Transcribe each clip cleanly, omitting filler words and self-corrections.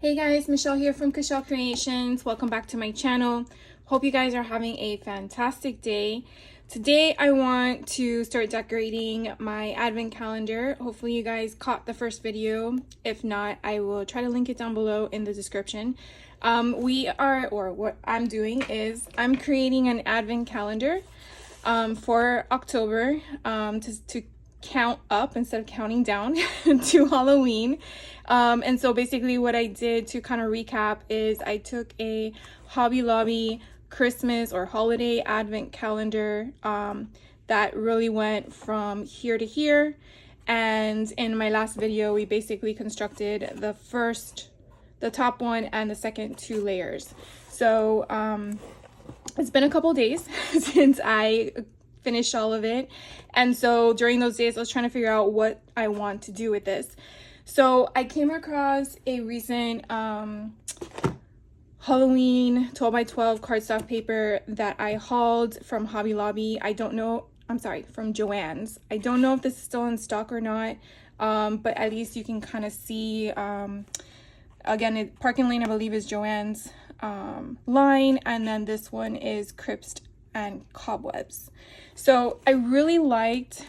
Hey guys, Michelle here from Kashelle Creations. Welcome back to my channel. Hope you guys are having a fantastic day. Today I want to start decorating my advent calendar. Hopefully you guys caught the first video. If not, I will try to link it down below in the description. What I'm doing is I'm creating an advent calendar for October to count up instead of counting down to Halloween. And so basically what I did to kind of recap is I took a Hobby Lobby Christmas or holiday advent calendar that really went from here to here. And in my last video, we basically constructed the top one and the second two layers. So it's been a couple days since I finished all of it, and so during those days I was trying to figure out what I want to do with this. So I came across a recent Halloween 12x12 cardstock paper that I hauled from Hobby Lobby. From Joann's. I don't know if this is still in stock or not, but at least you can kind of see, again, Park & Lane I believe is Joann's line, and then this one is Crisp and Cobwebs. So I really liked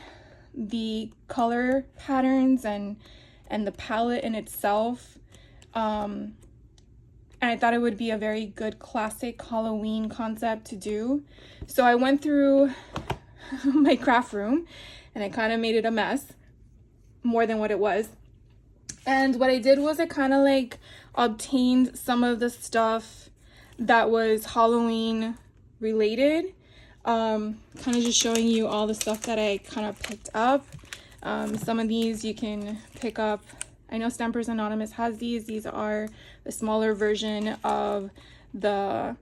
the color patterns and the palette in itself, and I thought it would be a very good classic Halloween concept to do. So I went through my craft room and I kind of made it a mess, more than what it was. And what I did was I kind of like obtained some of the stuff that was Halloween related, kind of just showing you all the stuff that I kind of picked up. Some of these you can pick up. I know Stampers Anonymous has these. These are the smaller version of the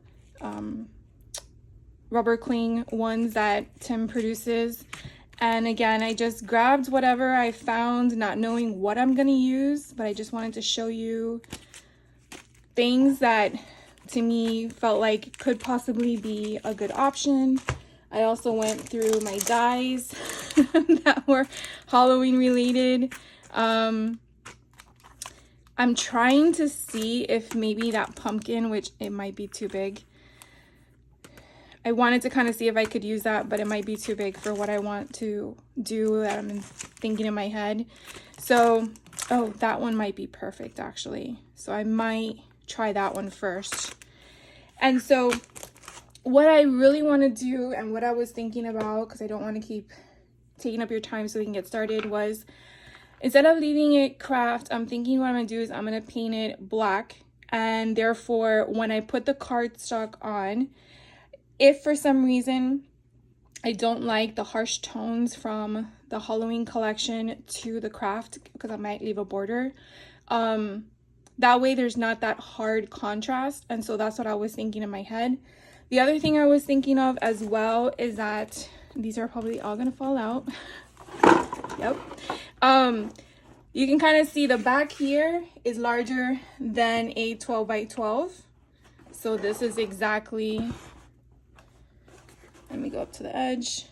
rubber cling ones that Tim produces. And again, I just grabbed whatever I found, not knowing what I'm gonna use, but I just wanted to show you things that to me felt like could possibly be a good option. I also went through my dies that were Halloween related. I'm trying to see if maybe that pumpkin, which it might be too big. I wanted to kind of see if I could use that, but it might be too big for what I want to do that I'm thinking in my head. So, oh, that one might be perfect actually. So I might try that one first. And so what I really want to do and what I was thinking about, because I don't want to keep taking up your time so we can get started, was instead of leaving it craft, I'm thinking what I'm going to do is I'm going to paint it black. And therefore, when I put the cardstock on, if for some reason I don't like the harsh tones from the Halloween collection to the craft, because I might leave a border, that way there's not that hard contrast. And so that's what I was thinking in my head. The other thing I was thinking of as well is that these are probably all gonna fall out. Yep. You can kind of see the back here is larger than a 12x12. So this is exactly, let me go up to the edge.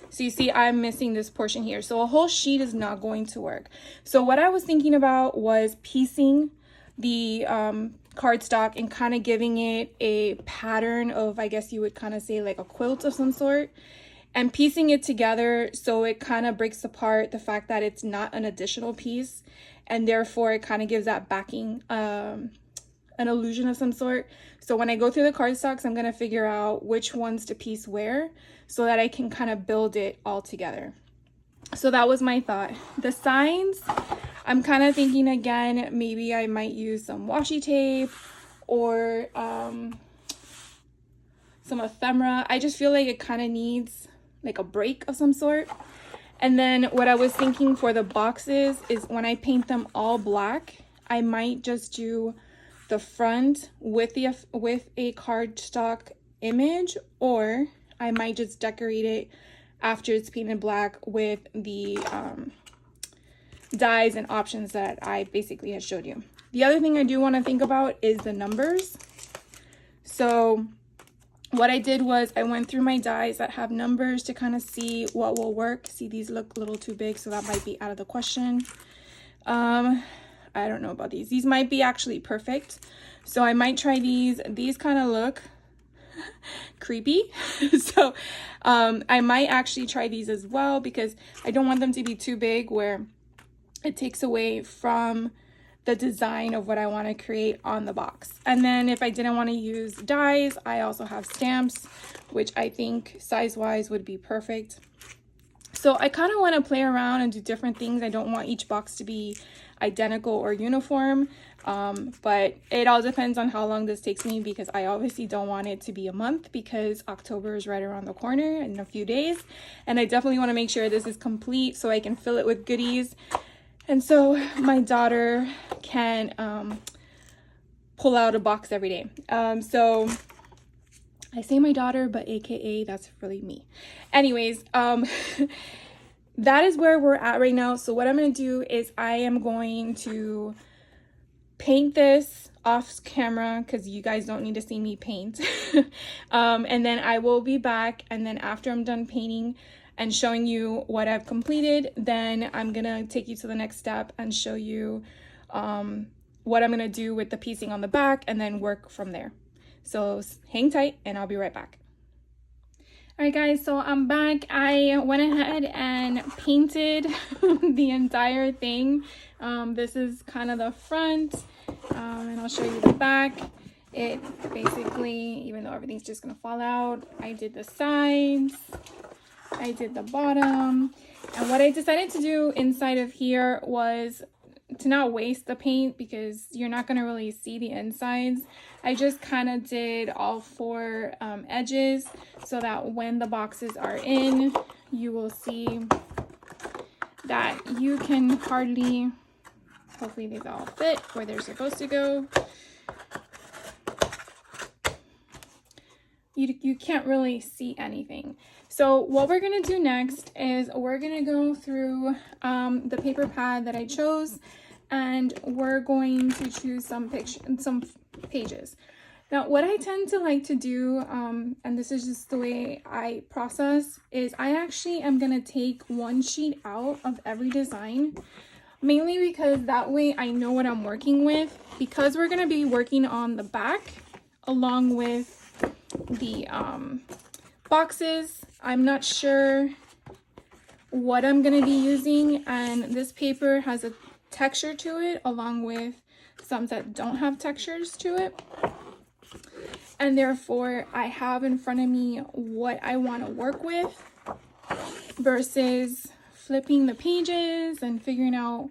So you see I'm missing this portion here. So a whole sheet is not going to work. So what I was thinking about was piecing the cardstock and kind of giving it a pattern of, I guess you would kind of say like a quilt of some sort, and piecing it together so it kind of breaks apart the fact that it's not an additional piece, and therefore it kind of gives that backing an illusion of some sort. So when I go through the cardstocks, I'm going to figure out which ones to piece where so that I can kind of build it all together. So that was my thought. The signs, I'm kind of thinking again, maybe I might use some washi tape or some ephemera. I just feel like it kind of needs like a break of some sort. And then what I was thinking for the boxes is when I paint them all black, I might just do the front with a cardstock image, or I might just decorate it after it's painted black with the dies and options that I basically had showed you. The other thing I do want to think about is the numbers. So what I did was I went through my dies that have numbers to kind of see what will work. See, these look a little too big, so that might be out of the question. I don't know about these. These might be actually perfect. So I might try these. These kind of look creepy. So I might actually try these as well, because I don't want them to be too big where it takes away from the design of what I want to create on the box. And then if I didn't want to use dies, I also have stamps, which I think size-wise would be perfect. So I kind of want to play around and do different things. I don't want each box to be identical or uniform, but it all depends on how long this takes me, because I obviously don't want it to be a month, because October is right around the corner in a few days, and I definitely want to make sure this is complete so I can fill it with goodies. And so my daughter can pull out a box every day. So I say my daughter, but AKA that's really me. Anyways, that is where we're at right now. So what I'm going to do is I am going to paint this off camera, because you guys don't need to see me paint. And then I will be back. And then after I'm done painting and showing you what I've completed, then I'm gonna take you to the next step and show you what I'm gonna do with the piecing on the back, and then work from there. So hang tight and I'll be right back. All right guys, so I'm back. I went ahead and painted the entire thing. This is kind of the front, and I'll show you the back. It basically, even though everything's just gonna fall out, I did the sides, I did the bottom, and what I decided to do inside of here was to not waste the paint, because you're not going to really see the insides. I just kind of did all four edges, so that when the boxes are in, you will see that you can hardly, hopefully these all fit where they're supposed to go. You can't really see anything. So what we're gonna do next is we're gonna go through the paper pad that I chose, and we're going to choose some pages. Now, what I tend to like to do, and this is just the way I process, is I actually am gonna take one sheet out of every design, mainly because that way I know what I'm working with, because we're gonna be working on the back along with the boxes. I'm not sure what I'm going to be using, and this paper has a texture to it along with some that don't have textures to it, and therefore I have in front of me what I want to work with versus flipping the pages and figuring out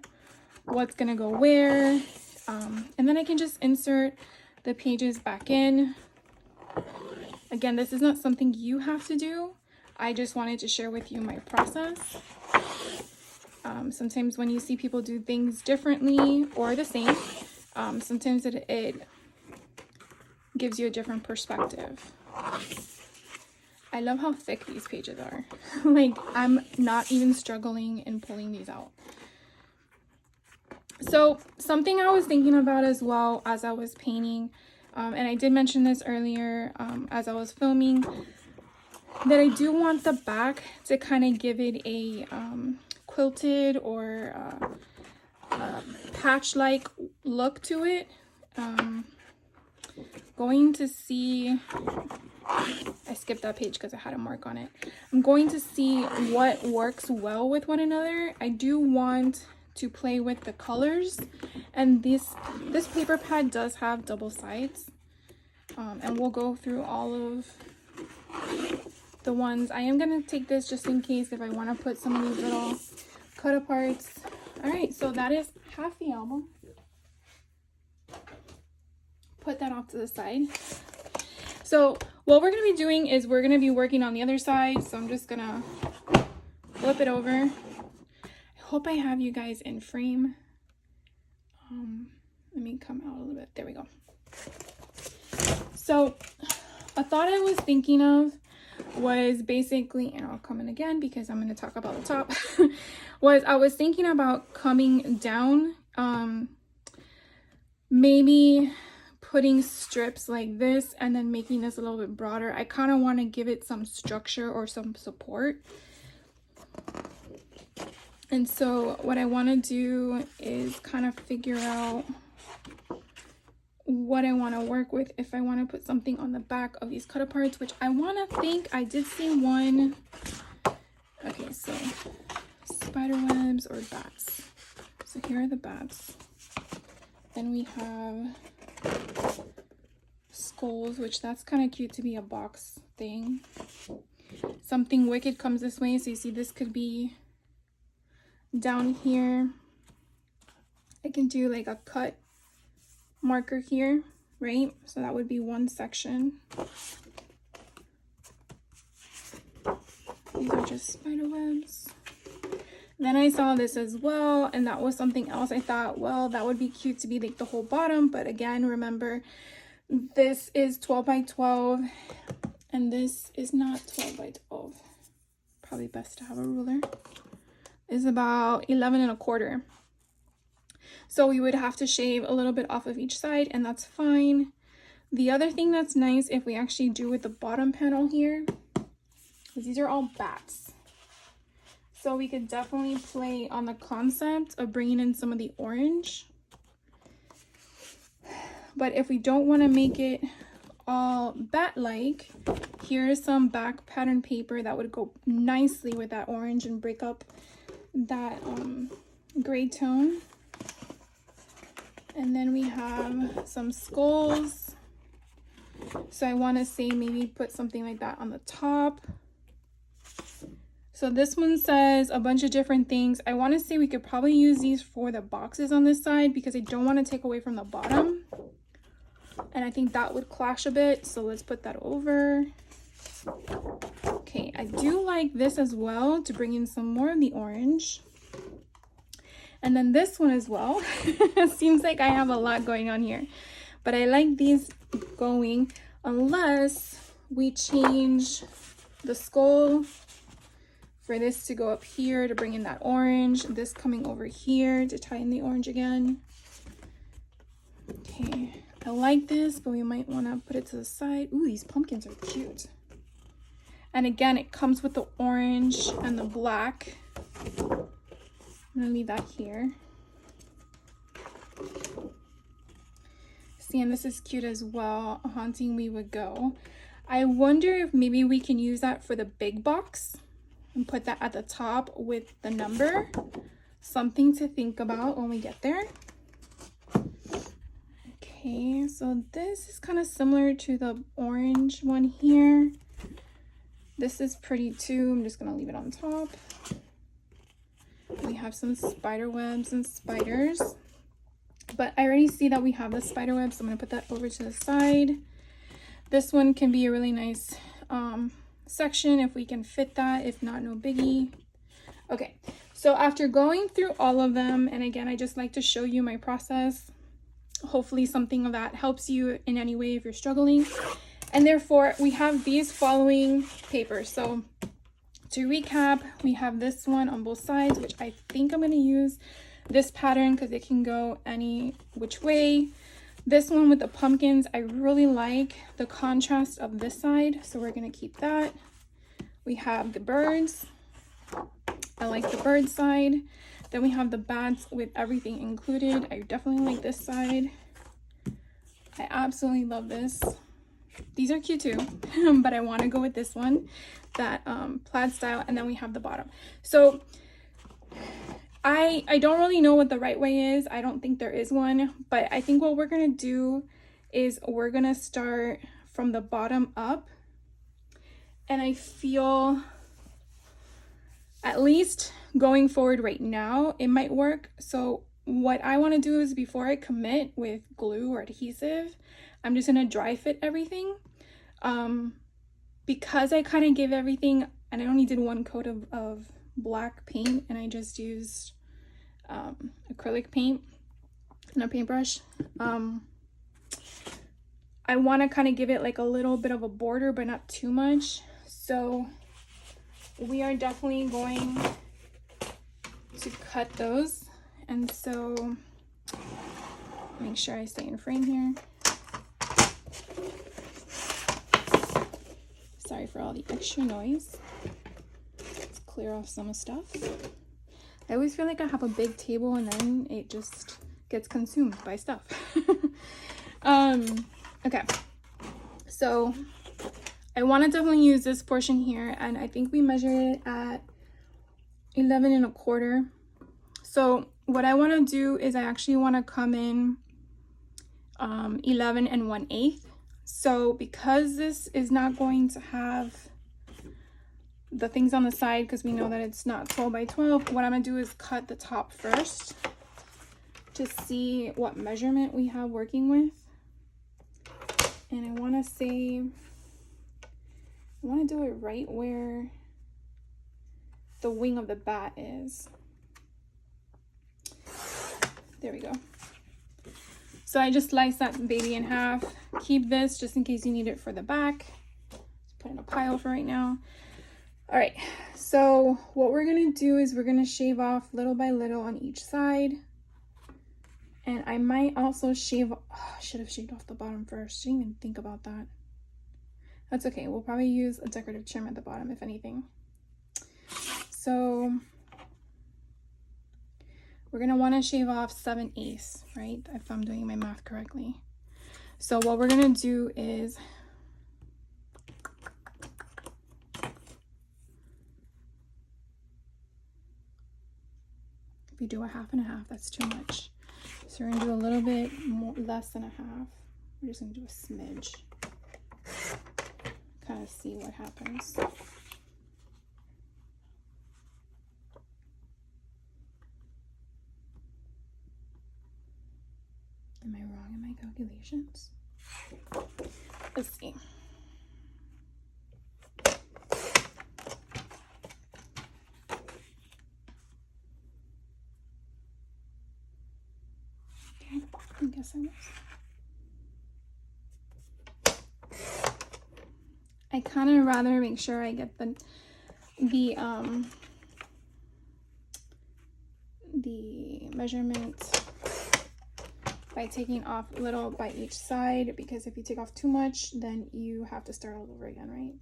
what's going to go where, and then I can just insert the pages back in. Again, this is not something you have to do. I just wanted to share with you my process. Sometimes when you see people do things differently or the same, sometimes it gives you a different perspective. I love how thick these pages are. Like, I'm not even struggling in pulling these out. So something I was thinking about as well as I was painting, and I did mention this earlier as I was filming, that I do want the back to kind of give it a quilted or patch-like look to it. Going to see, I skipped that page because I had a mark on it. I'm going to see what works well with one another. I do want to play with the colors, and this paper pad does have double sides, and we'll go through all of the ones. I am going to take this just in case if I want to put some of these little cut aparts. All right, so that is half the album. Put that off to the side. So what we're going to be doing is we're going to be working on the other side, so I'm just going to flip it over. I hope I have you guys in frame. Let me come out a little bit. There we go. So a thought I was thinking of was basically, and I'll come in again because I'm going to talk about the top, was I was thinking about coming down, maybe putting strips like this and then making this a little bit broader. I kind of want to give it some structure or some support. And so what I want to do is kind of figure out what I want to work with if I want to put something on the back of these cut aparts, which I want to think I did see one. Okay, so spider webs or bats. So here are the bats. Then we have skulls, which that's kind of cute to be a box thing. Something wicked comes this way, so you see this could be down here. I can do like a cut marker here, right? So that would be one section. These are just spider webs. Then I saw this as well, and that was something else. I thought, well, that would be cute to be like the whole bottom, but again, remember, this is 12 by 12, and this is not 12 by 12. Probably best to have a ruler. It's about 11 1/4. So we would have to shave a little bit off of each side, and that's fine. The other thing that's nice if we actually do with the bottom panel here, is these are all bats. So we could definitely play on the concept of bringing in some of the orange. But if we don't want to make it all bat-like, here's some back pattern paper that would go nicely with that orange and break up that gray tone. And then we have some skulls. So I want to say maybe put something like that on the top. So this one says a bunch of different things. I want to say we could probably use these for the boxes on this side because I don't want to take away from the bottom. And I think that would clash a bit. So let's put that over. Okay, I do like this as well to bring in some more of the orange. And then this one as well. Seems like I have a lot going on here. But I like these going unless we change the skull for this to go up here to bring in that orange, this coming over here to tie in the orange again. Okay, I like this, but we might want to put it to the side. Ooh, these pumpkins are cute. And again, it comes with the orange and the black. I'm gonna leave that here. See, and this is cute as well. Haunting We Would Go. I wonder if maybe we can use that for the big box and put that at the top with the number. Something to think about when we get there. Okay, so this is kind of similar to the orange one here. This is pretty too. I'm just gonna leave it on top. We have some spider webs and spiders, but I already see that we have the spider webs, so I'm gonna put that over to the side. This one can be a really nice section if we can fit that. If not, no biggie. Okay, so after going through all of them, and again, I just like to show you my process. Hopefully something of that helps you in any way if you're struggling. And therefore, we have these following papers. So to recap, we have this one on both sides, which I think I'm going to use this pattern because it can go any which way. This one with the pumpkins, I really like the contrast of this side, so we're going to keep that. We have the birds. I like the bird side. Then we have the bats with everything included. I definitely like this side. I absolutely love this. These are cute too, but I want to go with this one, that plaid style. And then we have the bottom. So I don't really know what the right way is. I don't think there is one, but I think what we're going to do is we're going to start from the bottom up. And I feel, at least going forward right now, it might work. So what I want to do is before I commit with glue or adhesive, I'm just going to dry fit everything. Because I kind of give everything, and I only did one coat of black paint, and I just used acrylic paint and a paintbrush. I want to kind of give it like a little bit of a border, but not too much. So we are definitely going to cut those. And so make sure I stay in frame here. Sorry for all the extra noise. Let's clear off some stuff. I always feel like I have a big table and then it just gets consumed by stuff. Okay, so I want to definitely use this portion here, and I think we measured it at 11 1/4. So what I want to do is I actually want to come in 11 1/8. So because this is not going to have the things on the side, because we know that it's not 12 by 12, what I'm gonna do is cut the top first to see what measurement we have working with. And I want to say, I want to do it right where the wing of the bat is. There we go. So I just sliced that baby in half. Keep this just in case you need it for the back. Just put it in a pile for right now. All right, so what we're gonna do is we're gonna shave off little by little on each side. And I might also shave, oh, I should have shaved off the bottom first. Didn't even think about that. That's okay, we'll probably use a decorative trim at the bottom if anything. So we're gonna wanna shave off 7/8, right? If I'm doing my math correctly. So what we're gonna do is, if you do a 1/2 and a 1/2, that's too much. So we're gonna do a little bit more, less than a 1/2. We're just gonna do a smidge. Kind of see what happens. Am I wrong in my calculations? Let's see. Okay, I guess I was. I kind of rather make sure I get the measurement by taking off a little by each side, because if you take off too much, then you have to start all over again, right?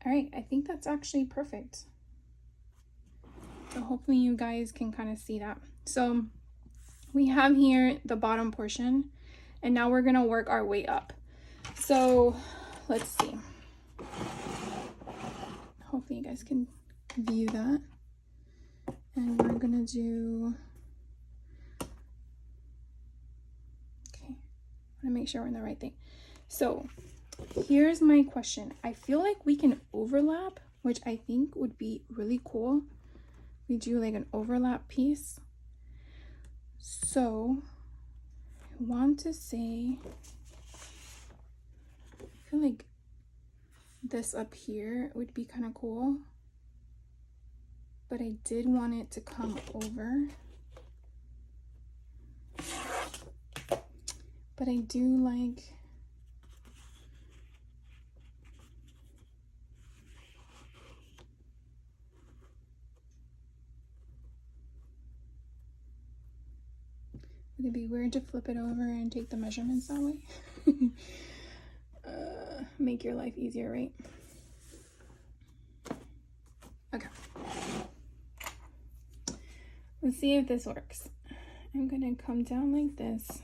All right, I think that's actually perfect. So hopefully you guys can kind of see that. So we have here the bottom portion, and now we're gonna work our way up. So let's see. Hopefully you guys can view that. And we're gonna do, okay, I wanna make sure we're in the right thing. So here's my question. I feel like we can overlap, which I think would be really cool. We do like an overlap piece. So I want to say, I feel like this up here would be kind of cool, but I did want it to come over. But I do like, would it be weird to flip it over and take the measurements that way? Make your life easier, right? Okay. Let's see if this works. I'm gonna come down like this.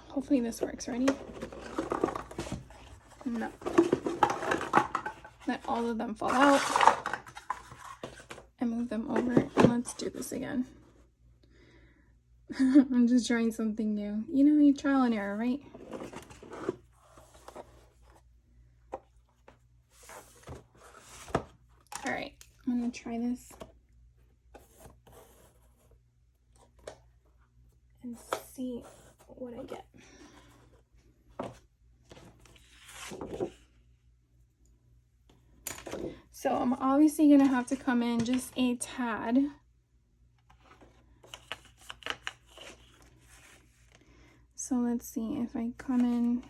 Hopefully this works. Ready? No. Let all of them fall out and move them over. And let's do this again. I'm just trying something new. You know, you trial and error, right? All right, I'm gonna try this and see what I get. So I'm obviously gonna have to come in just a tad. So let's see if I come in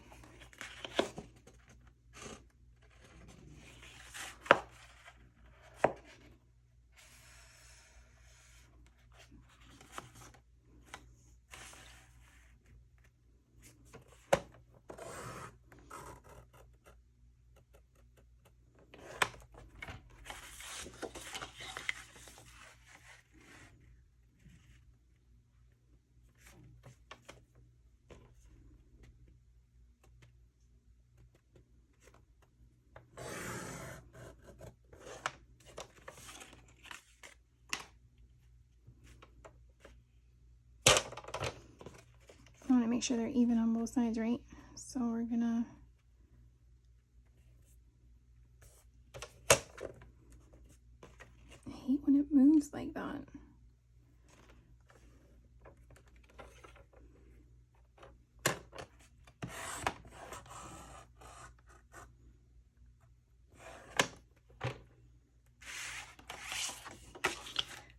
make sure they're even on both sides, right? So we're gonna I hate when it moves like that.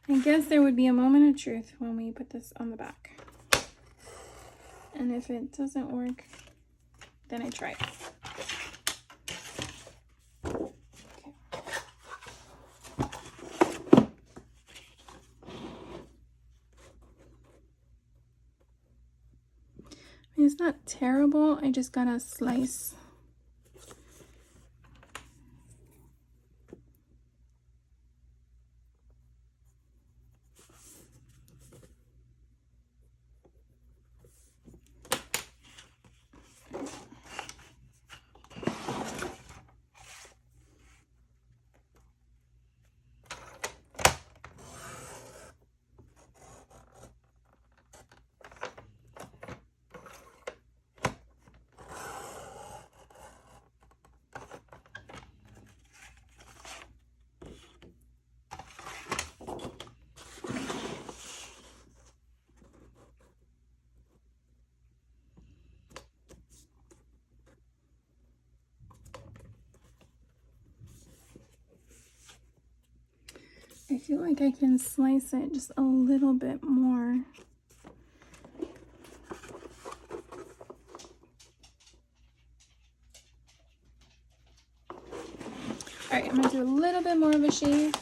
I guess there would be a moment of truth when we put this on the back. And if it doesn't work, then I try. Okay. I mean, it's not terrible. I just gotta slice. I feel like I can slice it just a little bit more. All right, I'm gonna do a little bit more of a shave.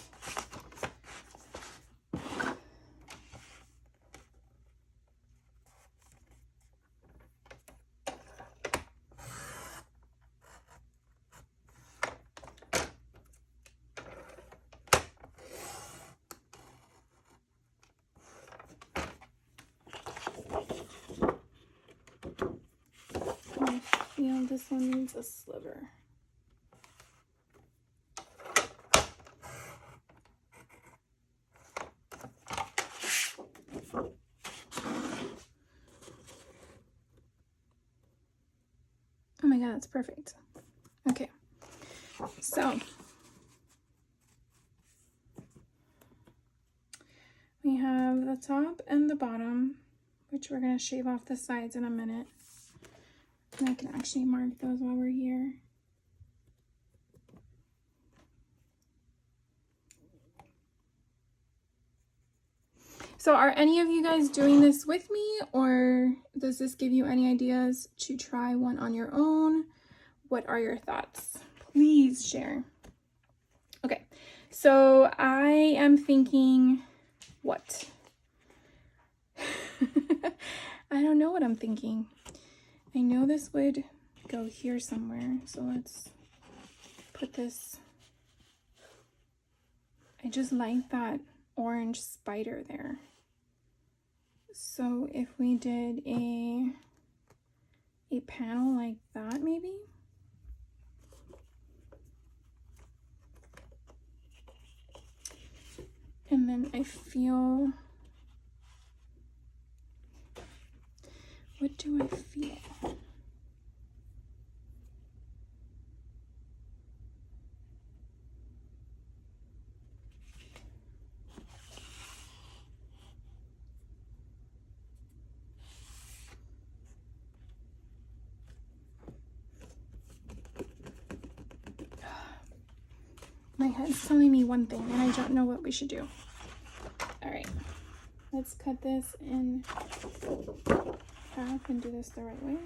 I feel this one needs a sliver. Oh my god, that's perfect. Okay, so we have the top and the bottom, which we're going to shave off the sides in a minute. And I can actually mark those while we're here. So are any of you guys doing this with me, or does this give you any ideas to try one on your own? What are your thoughts? Please share. Okay, so I am thinking, what? I don't know what I'm thinking. I know this would go here somewhere, so let's put this. I just like that orange spider there. So if we did a panel like that, maybe. And then I feel, what do I feel? My head's telling me one thing and I don't know what we should do. All right, let's cut this in half and do this the right way.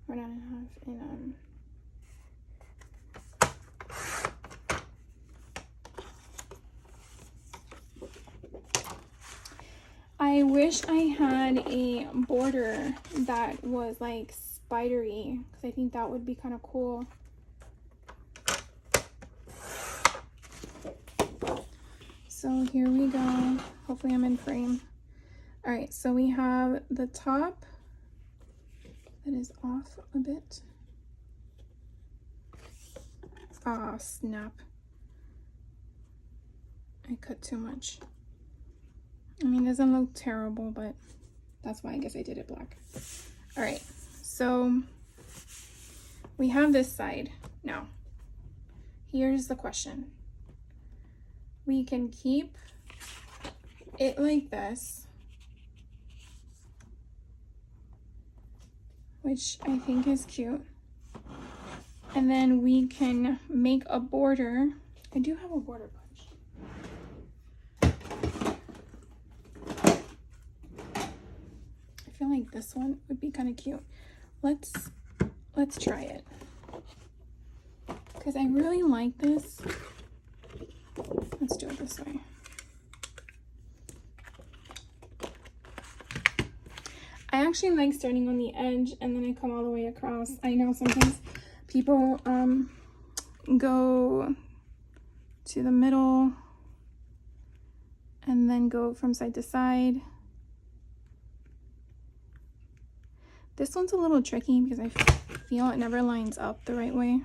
Or not in half, in I wish I had a border that was like spidery, because I think that would be kind of cool. So here we go. Hopefully I'm in frame. All right, so we have the top that is off a bit. Ah, snap. I cut too much. I mean, it doesn't look terrible, but That's why I guess I did it black. All right, so we have this side. Now, here's the question. We can keep it like this, which I think is cute. And then we can make a border. I do have a border punch. I feel like this one would be kind of cute. Let's try it. Because I really like this. Let's do it this way. I actually like starting on the edge and then I come all the way across. I know sometimes people go to the middle and then go from side to side. This one's a little tricky because I feel it never lines up the right way.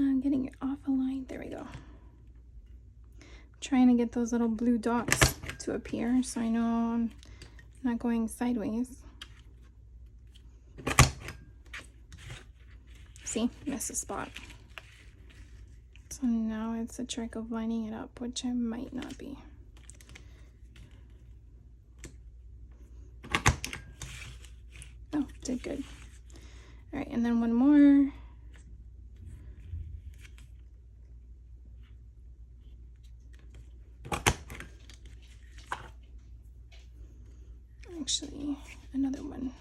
I'm getting it off a line. There we go. I'm trying to get those little blue dots to appear so I know I'm not going sideways. See, missed a spot. So now it's a trick of lining it up, which I might not be. Oh, did good. All right, and then one more. Actually, another one.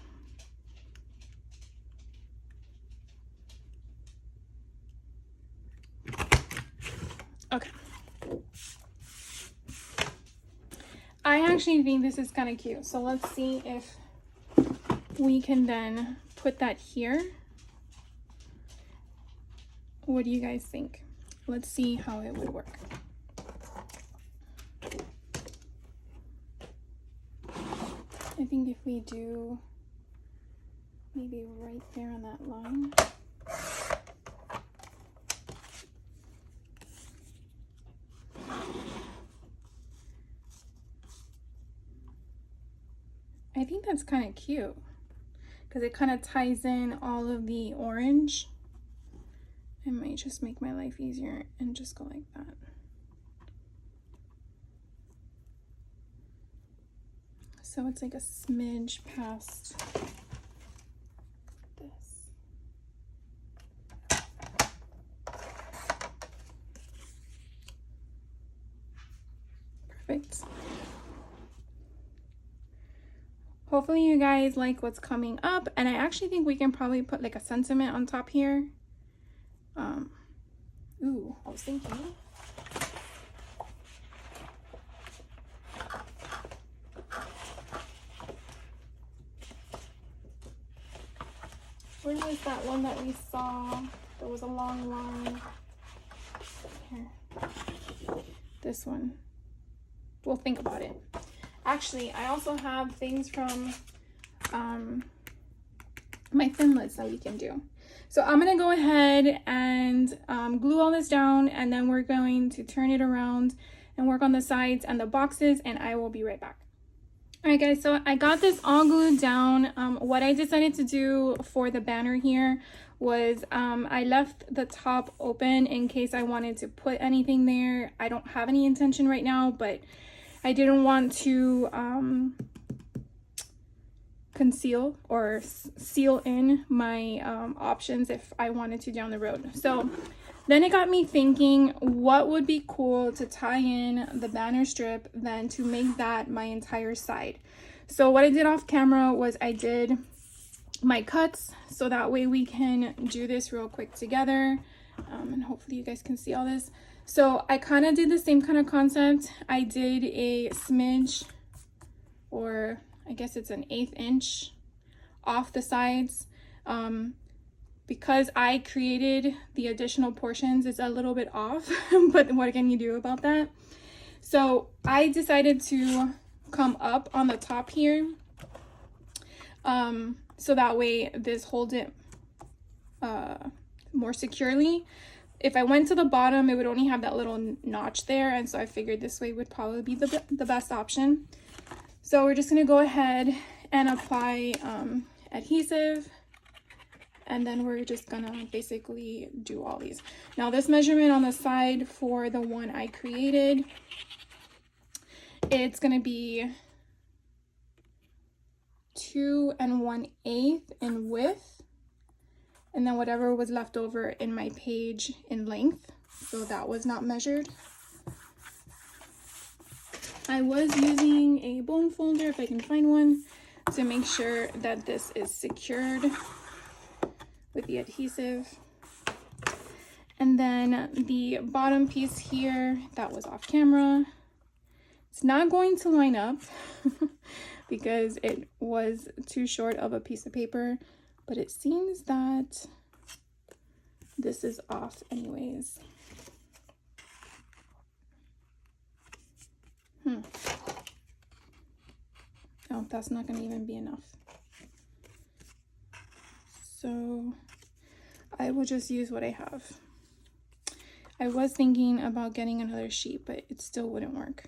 Okay. I actually think this is kind of cute. So let's see if we can then put that here. What do you guys think? Let's see how it would work. I think if we do maybe right there on that line. I think that's kind of cute because it kind of ties in all of the orange. It might just make my life easier and just go like that. So it's like a smidge past this. Perfect. Hopefully you guys like what's coming up, and I actually think we can probably put like a sentiment on top here. Ooh, I was thinking. Where was that one that we saw? There was a long line. Here. This one. We'll think about it. Actually, I also have things from my Thinlits that we can do. So I'm going to go ahead and glue all this down, and then we're going to turn it around and work on the sides and the boxes, and I will be right back. All right, guys, so I got this all glued down. What I decided to do for the banner here was I left the top open in case I wanted to put anything there. I don't have any intention right now, but I didn't want to conceal or seal in my options if I wanted to down the road. So then it got me thinking, what would be cool to tie in the banner strip then to make that my entire side. So what I did off camera was I did my cuts, so that way we can do this real quick together. And hopefully you guys can see all this. So I kind of did the same kind of concept. I did a smidge, or I guess it's an 1/8 inch off the sides. Because I created the additional portions, it's a little bit off, but what can you do about that? So I decided to come up on the top here, so that way this holds it more securely. If I went to the bottom, it would only have that little notch there, and so I figured this way would probably be the best option. So we're just gonna go ahead and apply adhesive, and then we're just gonna basically do all these. Now this measurement on the side for the one I created, it's gonna be 2 1/8 in width, and then whatever was left over in my page in length, so that was not measured. I was using a bone folder, if I can find one, to make sure that this is secured with the adhesive. And then the bottom piece here, that was off camera. It's not going to line up because it was too short of a piece of paper, but it seems that this is off anyways. Oh, that's not going to even be enough. So I will just use what I have. I was thinking about getting another sheet, but it still wouldn't work.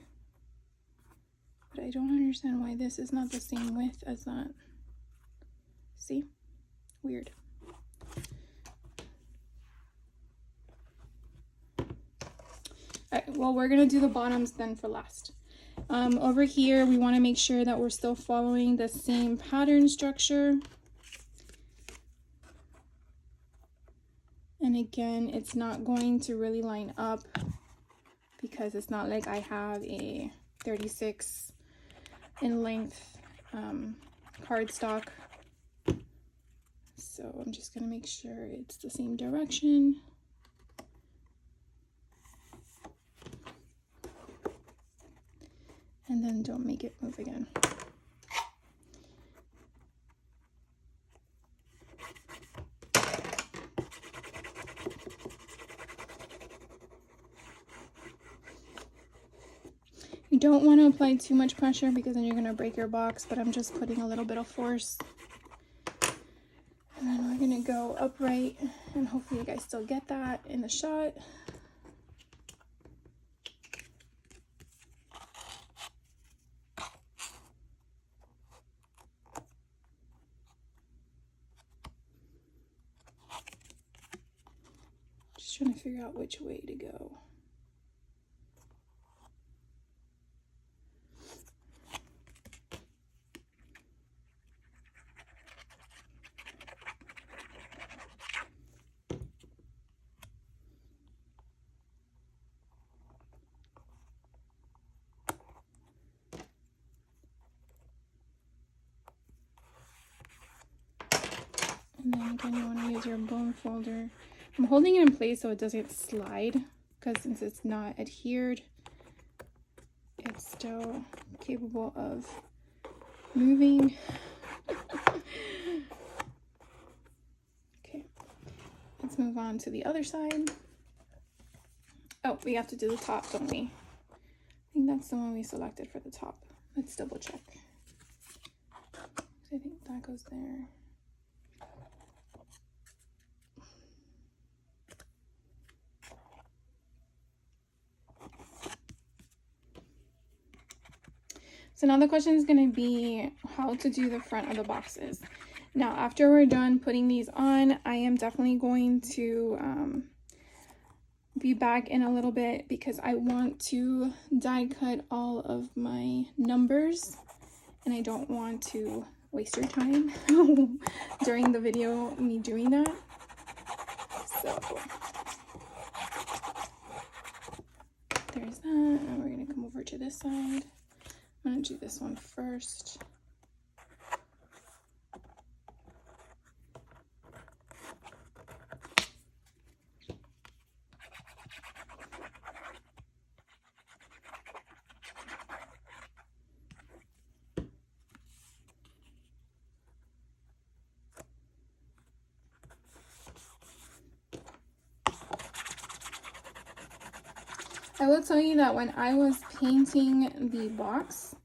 But I don't understand why this is not the same width as that. See? Weird. Alright, well, we're going to do the bottoms then for last. Over here, we want to make sure that we're still following the same pattern structure. And again, it's not going to really line up because it's not like I have a 36 in length cardstock. So I'm just going to make sure it's the same direction. And then don't make it move again. You don't want to apply too much pressure because then you're going to break your box, but I'm just putting a little bit of force. And then we're going to go upright, and hopefully you guys still get that in the shot. Just trying to figure out which way to go. And then again, you want to use your bone folder. I'm holding it in place so it doesn't slide, because since it's not adhered, it's still capable of moving. Okay, let's move on to the other side. Oh, we have to do the top, don't we? I think that's the one we selected for the top. Let's double check. I think that goes there. So now the question is going to be how to do the front of the boxes. Now, after we're done putting these on, I am definitely going to be back in a little bit because I want to die cut all of my numbers, and I don't want to waste your time during the video me doing that. So there's that, and we're going to come over to this side. I'm going to do this one first. I will tell you that when I was painting the box,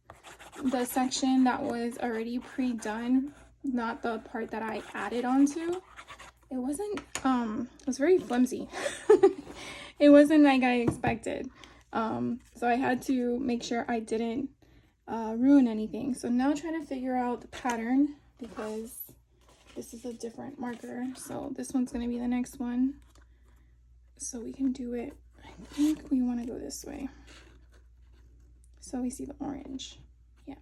the section that was already pre-done, not the part that I added onto, it wasn't, it was very flimsy. It wasn't like I expected. So I had to make sure I didn't ruin anything. So now trying to figure out the pattern, because this is a different marker. So this one's going to be the next one. So we can do it. I think we want to go this way. So we see the orange. Yeah.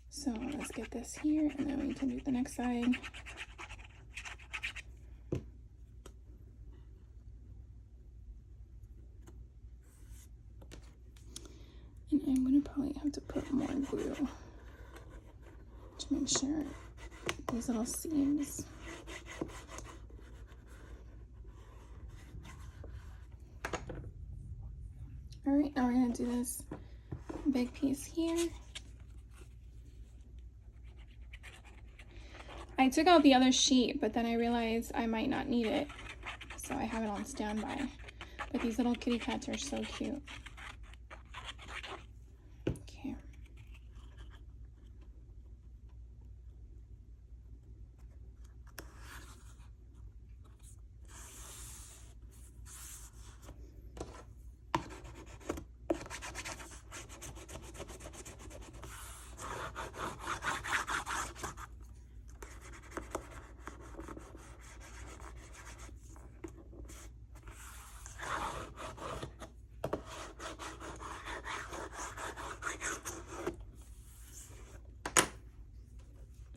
So let's get this here, and then we can do the next side. And I'm going to probably have to put more glue to make sure these little seams. All right, now we're going to do this big piece here. I took out the other sheet, but then I realized I might not need it, so I have it on standby. But these little kitty cats are so cute. Okay.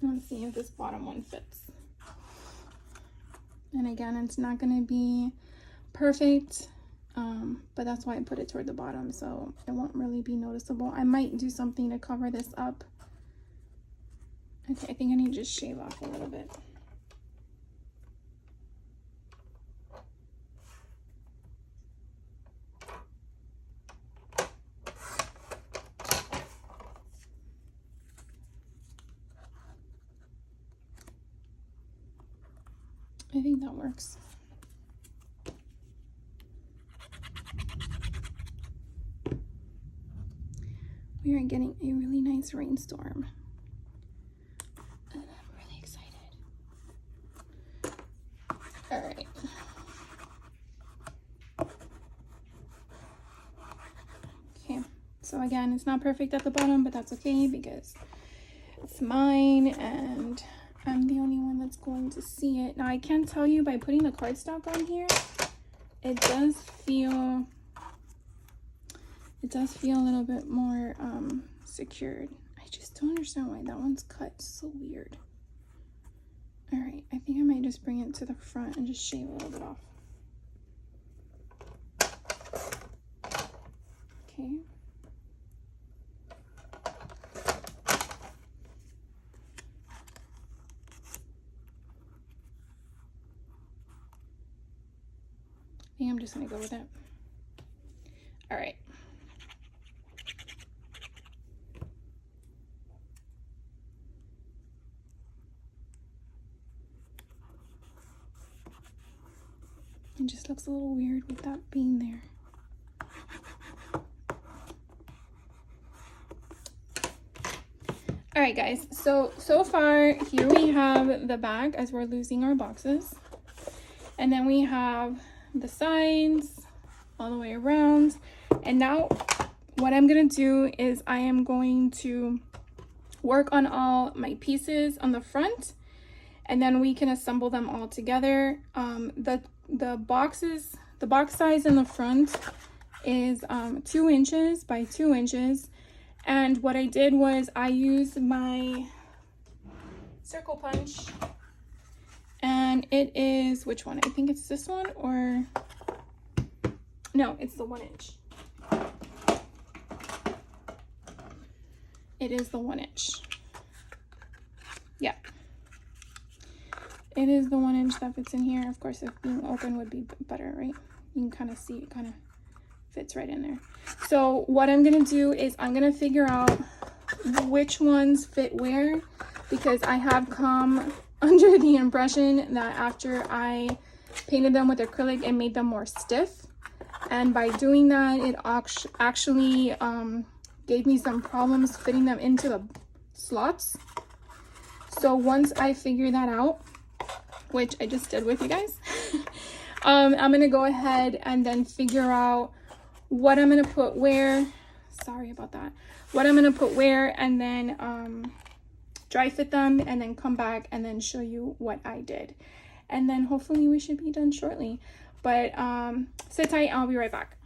Let's see if this bottom one fits. And again, it's not going to be perfect, but that's why I put it toward the bottom, so it won't really be noticeable. I might do something to cover this up. Okay, I think I need to just shave off a little bit. I think that works. We are getting a really nice rainstorm. And I'm really excited. All right. Okay, so again, it's not perfect at the bottom, but that's okay because it's mine and I'm the only one that's going to see it. Now I can tell you by putting the cardstock on here, it does feel a little bit more secured. I just don't understand why that one's cut so weird. All right, I think I might just bring it to the front and just shave a little bit off. Okay. I think I'm just gonna go with it. All right. It just looks a little weird with that being there. All right, guys, so far here we have the back as we're losing our boxes, and then we have the sides all the way around. And now what I'm gonna do is I am going to work on all my pieces on the front, and then we can assemble them all together. The box size in the front is 2 inches by 2 inches. And what I did was I used my circle punch, and it is, which one? I think it's this one, or no, it's the 1 inch. It is the 1 inch. Yeah. It is the 1 inch that fits in here. Of course, if being open would be better, right? You can kind of see it kind of fits right in there. So what I'm gonna do is I'm gonna figure out which ones fit where, because I have come under the impression that after I painted them with acrylic and made them more stiff, And by doing that, it actually gave me some problems fitting them into the slots. So once I figure that out, which I just did with you guys, I'm gonna go ahead and then figure out what I'm gonna put where. Sorry about that. What I'm gonna put where, and then dry fit them, and then come back and then show you what I did. And then hopefully we should be done shortly. But sit tight, I'll be right back.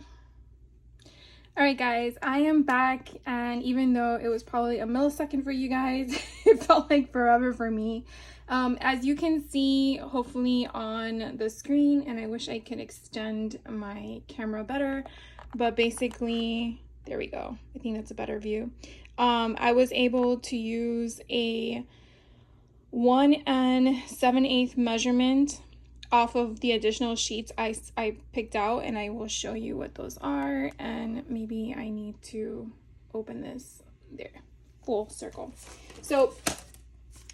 All right, guys, I am back, and even though it was probably a millisecond for you guys, it felt like forever for me. As you can see, hopefully on the screen, and I wish I could extend my camera better, but basically, there we go. I think that's a better view. I was able to use a 1 7/8 measurement off of the additional sheets I picked out, and I will show you what those are. And maybe I need to open this there, full circle. So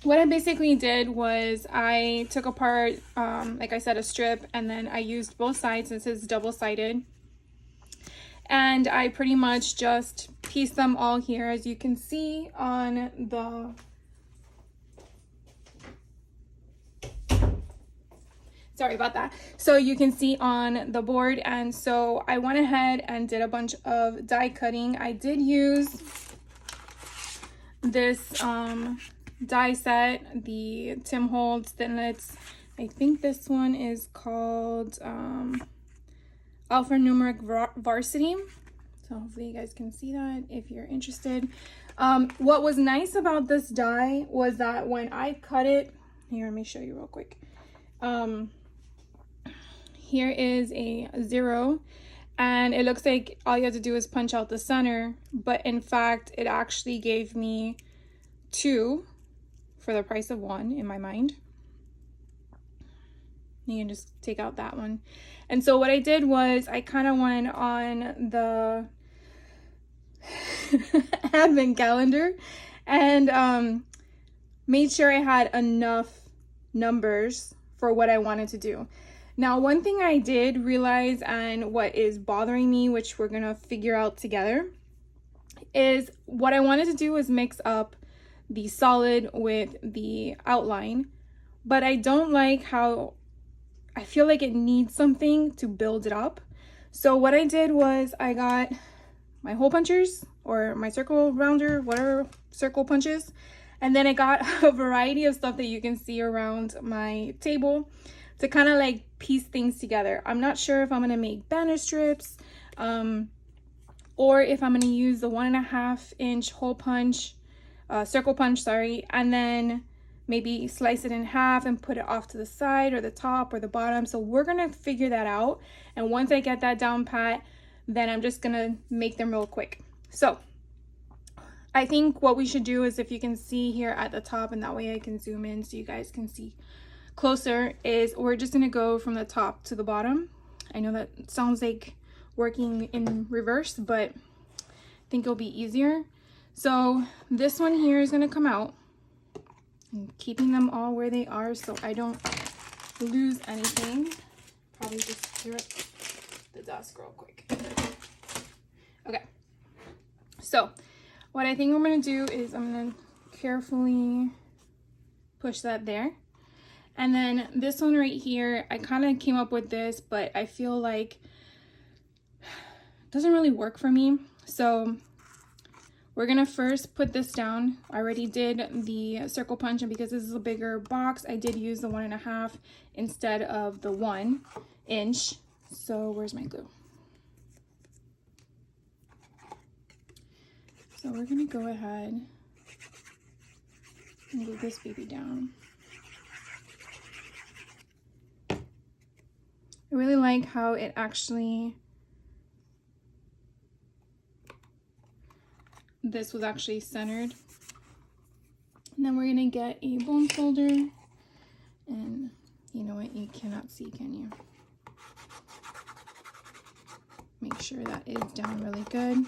what I basically did was I took apart, like I said, a strip, and then I used both sides. This is double-sided, and I pretty much just pieced them all here, as you can see on the sorry about that. So you can see on the board, and so I went ahead and did a bunch of die cutting. I did use this die set, the Tim Holtz Thinlits. I think this one is called Alphanumeric Varsity. So hopefully you guys can see that if you're interested. What was nice about this die was that when I cut it, here, let me show you real quick. Here is a 0, and it looks like all you have to do is punch out the center, but in fact it actually gave me 2 for the price of 1 in my mind. You can just take out that one. And so what I did was I kind of went on the advent calendar and made sure I had enough numbers for what I wanted to do. Now, one thing I did realize, and what is bothering me, which we're gonna figure out together, is what I wanted to do is mix up the solid with the outline, but I don't like how I feel like it needs something to build it up. So what I did was I got my hole punchers, or my circle rounder, whatever, circle punches, and then I got a variety of stuff that you can see around my table to kind of like piece things together. I'm not sure if I'm gonna make banner strips, or if I'm gonna use the 1.5 inch hole punch, circle punch, sorry, and then maybe slice it in half and put it off to the side or the top or the bottom. So we're gonna figure that out. And once I get that down pat, then I'm just gonna make them real quick. So I think what we should do is, if you can see here at the top, and that way I can zoom in so you guys can see closer, is we're just gonna go from the top to the bottom. I know that sounds like working in reverse, but I think it'll be easier. So this one here is gonna come out. I'm keeping them all where they are so I don't lose anything. Probably just clear up the dust real quick. Okay, so what I think I'm gonna do is I'm gonna carefully push that there. And then this one right here, I kind of came up with this, but I feel like it doesn't really work for me. So we're gonna first put this down. I already did the circle punch, and because this is a bigger box, I did use the 1.5 instead of the 1 inch. So where's my glue? So we're gonna go ahead and glue this baby down. I really like how it actually, this was actually centered. And then we're gonna get a bone folder, and you know what, you cannot see, can you? Make sure that is down really good.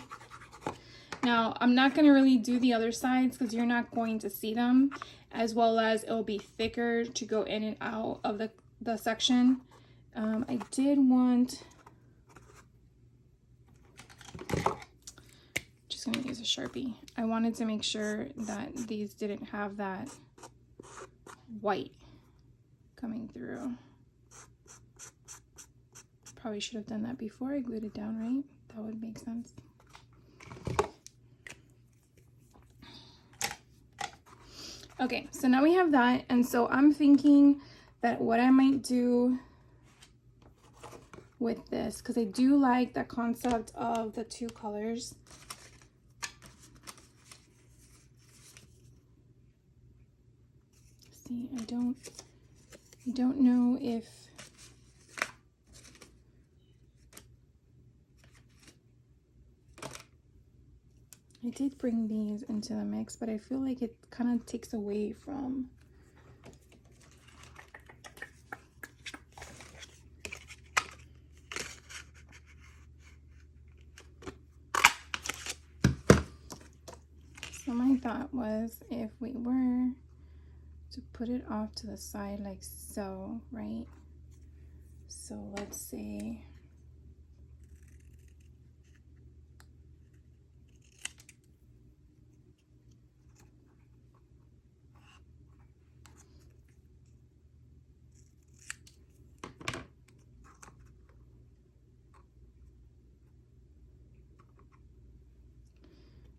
Now, I'm not gonna really do the other sides because you're not going to see them, as well as it'll be thicker to go in and out of the section. I did want a Sharpie. I wanted to make sure that these didn't have that white coming through. Probably should have done that before I glued it down, right? That would make sense. Okay, so now we have that, and so I'm thinking that what I might do with this, because I do like the concept of the two colors. See, I don't know if I did bring these into the mix, but I feel like it kind of takes away from so my thought was if we were to put it off to the side like so, right? So let's say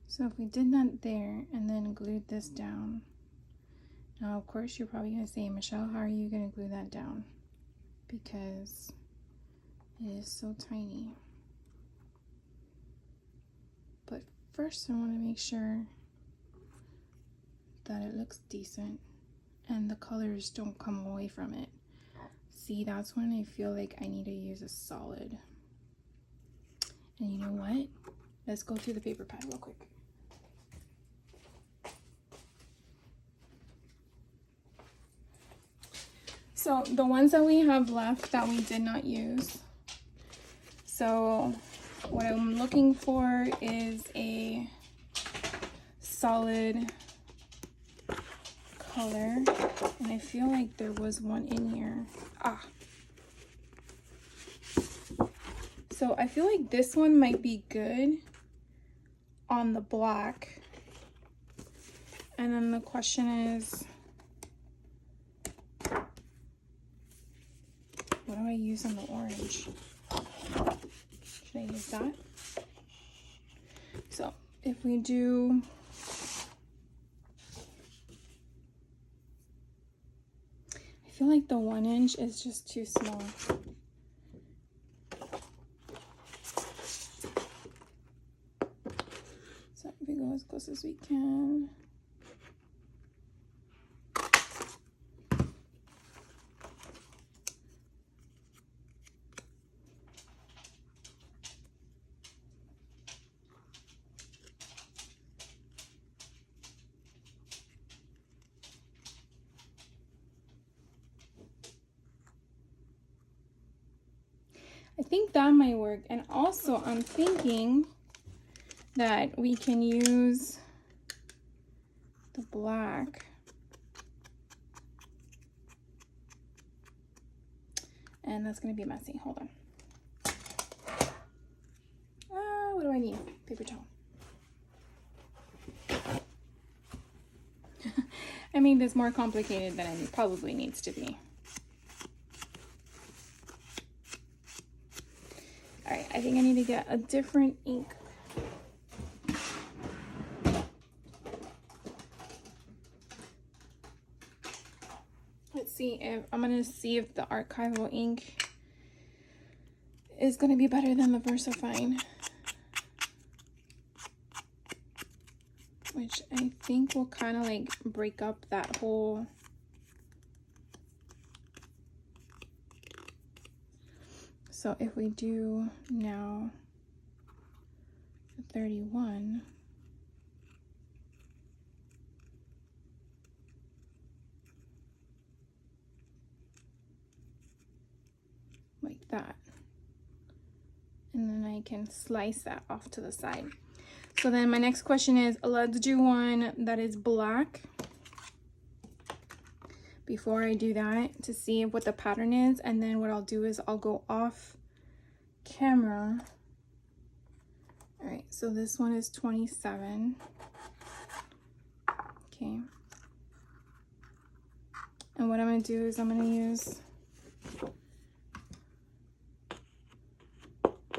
so if we did that there and then glued this down. Now, of course, you're probably going to say, Michelle, how are you going to glue that down? Because it is so tiny. But first, I want to make sure that it looks decent and the colors don't come away from it. See, that's when I feel like I need to use a solid. And you know what? Let's go through the paper pad real quick. So the ones that we have left that we did not use. So what I'm looking for is a solid color. And I feel like there was one in here. So I feel like this one might be good on the black. And then the question is, what do I use on the orange? Should I use that? So if we do, I feel like the 1 inch is just too small. So if we go as close as we can. I think that might work. And also I'm thinking that we can use the black. And that's gonna be messy. Hold on. What do I need? Paper towel. I made this more complicated than it probably needs to be. Alright, I think I need to get a different ink. Let's see if I'm gonna see if the archival ink is gonna be better than the VersaFine, which I think will kind of like break up that whole so if we do now the 31, like that, and then I can slice that off to the side. So then my next question is, let's do one that is black before I do that to see what the pattern is, and then what I'll do is I'll go off camera All right, so this one is 27. Okay. And what I'm going to do is I'm going to use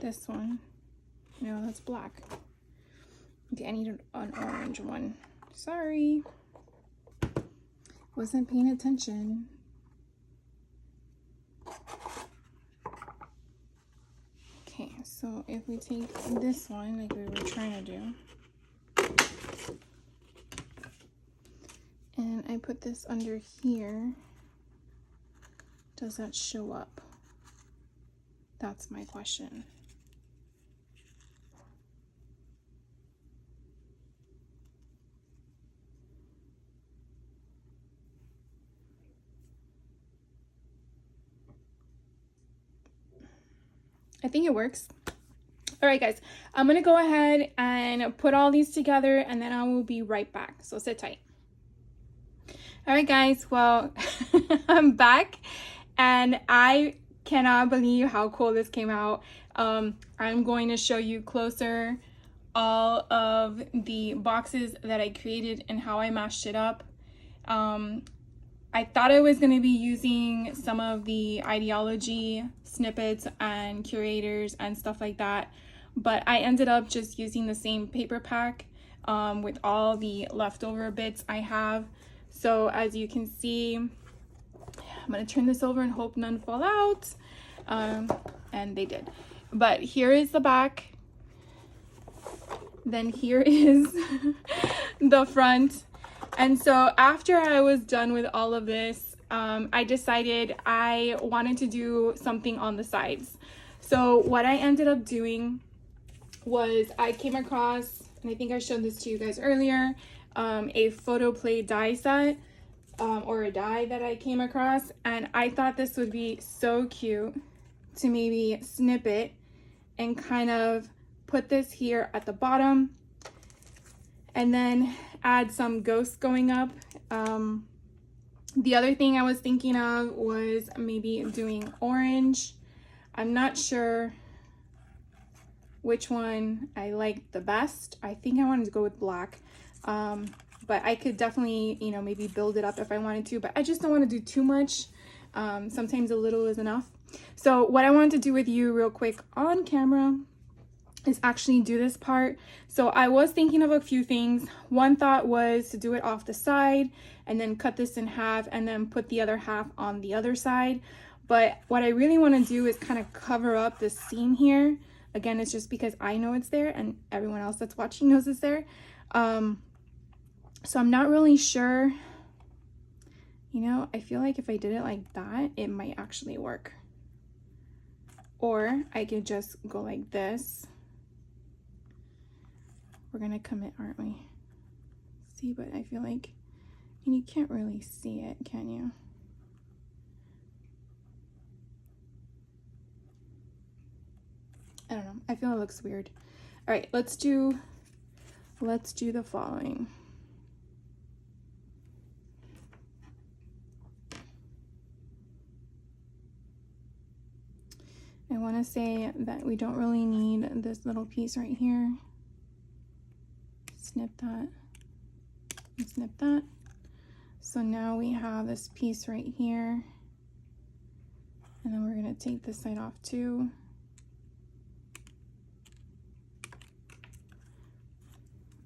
this one. No, that's black. Okay, I need an orange one. Sorry. Wasn't paying attention. Okay, so if we take this one, like we were trying to do, and I put this under here, does that show up? That's my question. I think it works. All right, guys, I'm gonna go ahead and put all these together and then I will be right back. So sit tight. All right, guys, well, I'm back and I cannot believe how cool this came out. I'm going to show you closer all of the boxes that I created and how I mashed it up. I thought I was going to be using some of the ideology snippets and curators and stuff like that, but I ended up just using the same paper pack with all the leftover bits I have. So as you can see, I'm going to turn this over and hope none fall out, and they did. But here is the back, then here is the front. And so after I was done with all of this, I decided I wanted to do something on the sides. So what I ended up doing was I came across, and I think I showed this to you guys earlier, a photo play die set, or a die that I came across. And I thought this would be so cute to maybe snip it and kind of put this here at the bottom and then add some ghosts going up. The other thing I was thinking of was maybe doing orange. I'm not sure which one I liked the best. I think I wanted to go with black, but I could definitely, you know, maybe build it up if I wanted to, but I just don't want to do too much. Sometimes a little is enough. So what I wanted to do with you real quick on camera is actually do this part. So I was thinking of a few things. One thought was to do it off the side and then cut this in half and then put the other half on the other side. But what I really want to do is kind of cover up this seam here. Again, it's just because I know it's there and everyone else that's watching knows it's there. So I'm not really sure. You know, I feel like if I did it like that, it might actually work. Or I could just go like this. We're gonna commit, aren't we? See, but I feel like, and you can't really see it, can you? I don't know. I feel it looks weird. All right, let's do the following. I want to say that we don't really need this little piece right here. Snip that and snip that. So now we have this piece right here, and then we're going to take this side off too.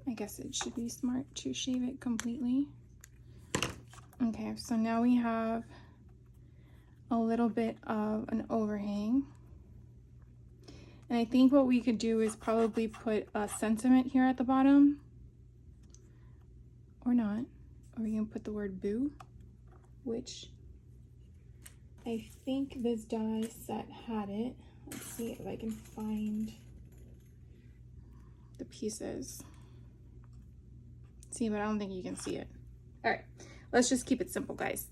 I guess it should be smart to shave it completely. Okay, so now we have a little bit of an overhang. And I think what we could do is probably put a sentiment here at the bottom. Or not. Or we can put the word boo, which I think this die set had it. Let's see if I can find the pieces. See, but I don't think you can see it. All right, let's just keep it simple, guys.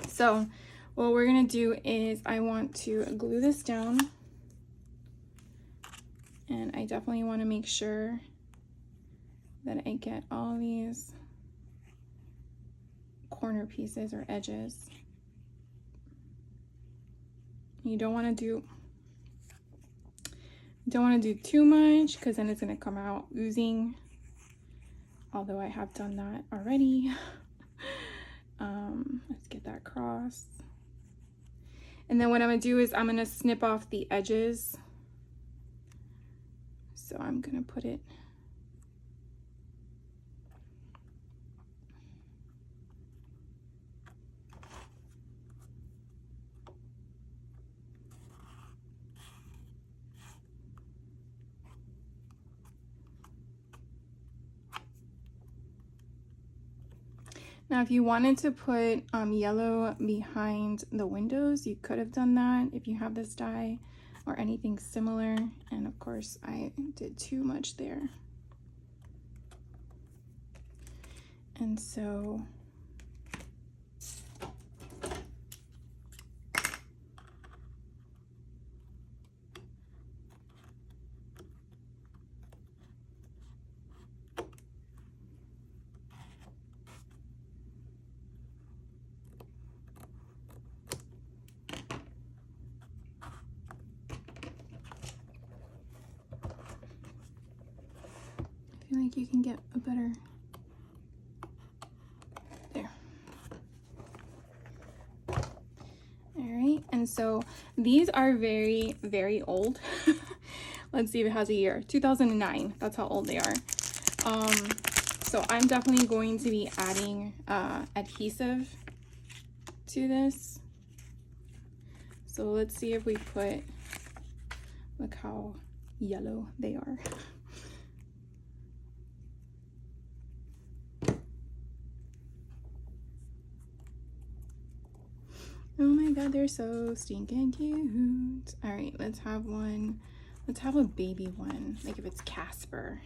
So what we're gonna do is I want to glue this down. And I definitely want to make sure that I get all these corner pieces or edges. You don't want to do Don't want to do too much because then it's going to come out oozing. Although I have done that already. Let's get that cross. And then what I'm going to do is I'm going to snip off the edges. So I'm going to put it now. If you wanted to put yellow behind the windows, you could have done that if you have this die or anything similar. And of course, I did too much there. And so I feel like you can get a better, there. All right, and so these are very, very old. Let's see if it has a year. 2009, that's how old they are. So I'm definitely going to be adding adhesive to this. So let's see if we put, look how yellow they are. Oh my god, they're so stinking cute. All right, let's have one. Let's have a baby one, like if it's Casper.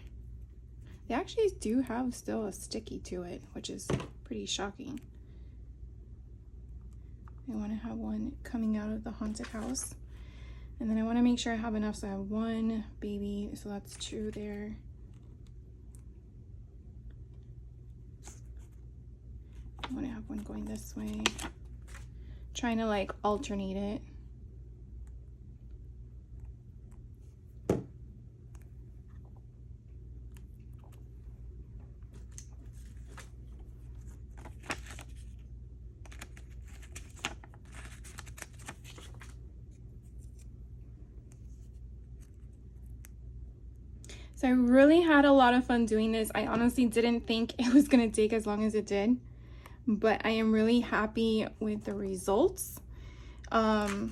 They actually do have still a sticky to it, which is pretty shocking. I want to have one coming out of the haunted house. And then I want to make sure I have enough, so I have one baby, so that's two there. I want to have one going this way. Trying to like alternate it. So I really had a lot of fun doing this. I honestly didn't think it was going to take as long as it did, but I am really happy with the results. I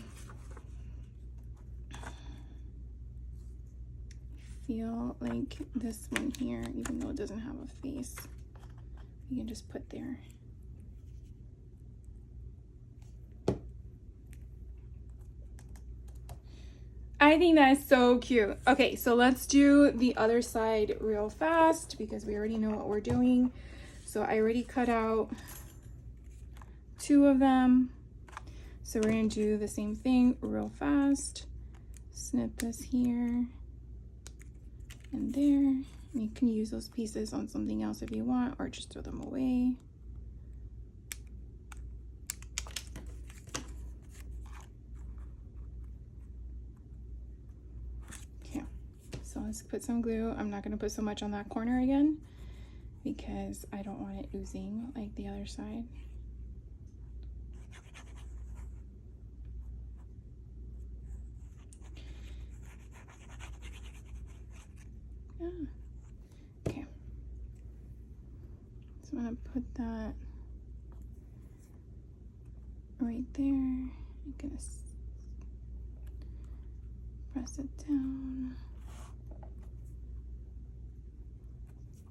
feel like this one here, even though it doesn't have a face, you can just put there. I think that's so cute. Okay, so let's do the other side real fast because we already know what we're doing. So I already cut out two of them. So we're gonna do the same thing real fast. Snip this here and there. You can use those pieces on something else if you want, or just throw them away. Okay, so let's put some glue. I'm not gonna put so much on that corner again because I don't want it oozing like the other side. Yeah. Okay. So I'm gonna put that right there. I'm gonna press it down.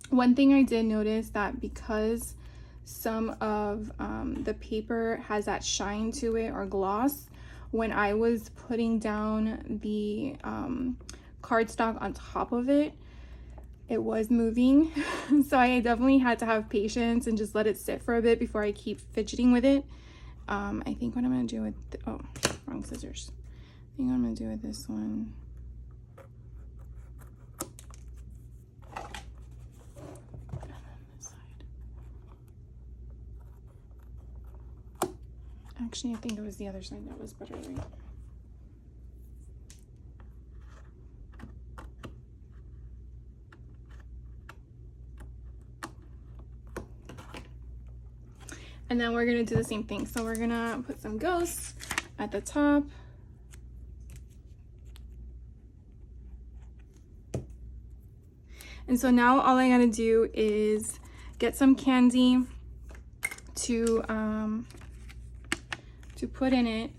One thing I did notice that because some of the paper has that shine to it or gloss, when I was putting down the cardstock on top of it, it was moving. So I definitely had to have patience and just let it sit for a bit before I keep fidgeting with it. I think what I'm gonna do with, oh, wrong scissors. I think what I'm gonna do with this one. Actually, I think it was the other side that was better, right? And then we're gonna do the same thing. So we're gonna put some ghosts at the top. And so now all I gotta do is get some candy to put in it.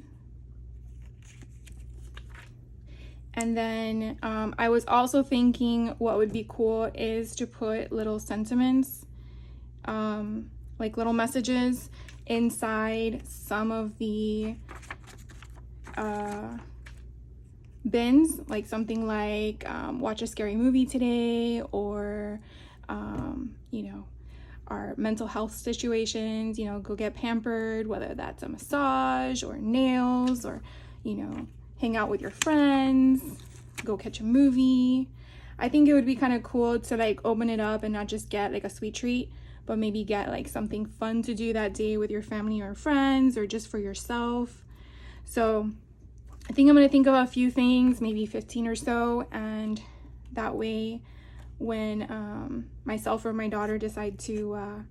And then I was also thinking what would be cool is to put little sentiments, like little messages inside some of the bins, like something like watch a scary movie today, or you know, our mental health situations, you know, go get pampered, whether that's a massage or nails, or, you know, hang out with your friends, go catch a movie. I think it would be kind of cool to like open it up and not just get like a sweet treat, but maybe get like something fun to do that day with your family or friends, or just for yourself. So I think I'm gonna think of a few things, maybe 15 or so, and that way when myself or my daughter decide to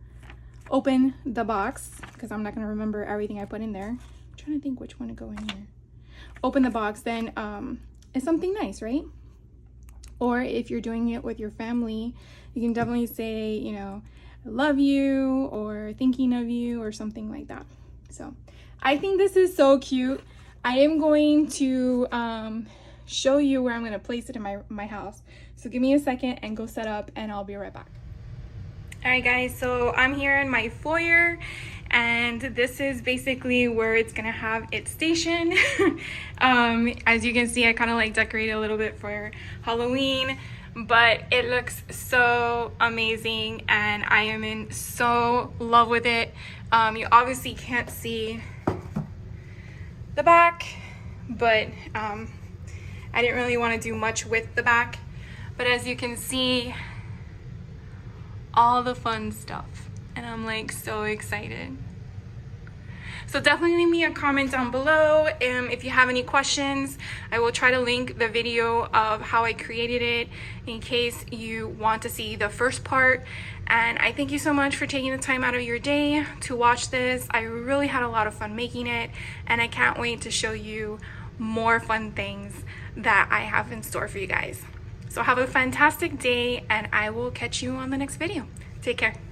open the box, because I'm not gonna remember everything I put in there. I'm trying to think which one to go in here. Open the box, then it's something nice, right? Or if you're doing it with your family, you can definitely say, you know, I love you, or thinking of you, or something like that. So I think this is so cute. I am going to show you where I'm going to place it in my house. So give me a second and go set up, and I'll be right back. All right, guys, so I'm here in my foyer, and this is basically where it's gonna have its station. As you can see, I kind of like decorated a little bit for Halloween, but it looks so amazing, and I am in so love with it. You obviously can't see the back, but I didn't really want to do much with the back, but as you can see, all the fun stuff, and I'm like so excited. So definitely leave me a comment down below if you have any questions. I will try to link the video of how I created it in case you want to see the first part. And I thank you so much for taking the time out of your day to watch this. I really had a lot of fun making it, and I can't wait to show you more fun things that I have in store for you guys. So have a fantastic day, and I will catch you on the next video. Take care.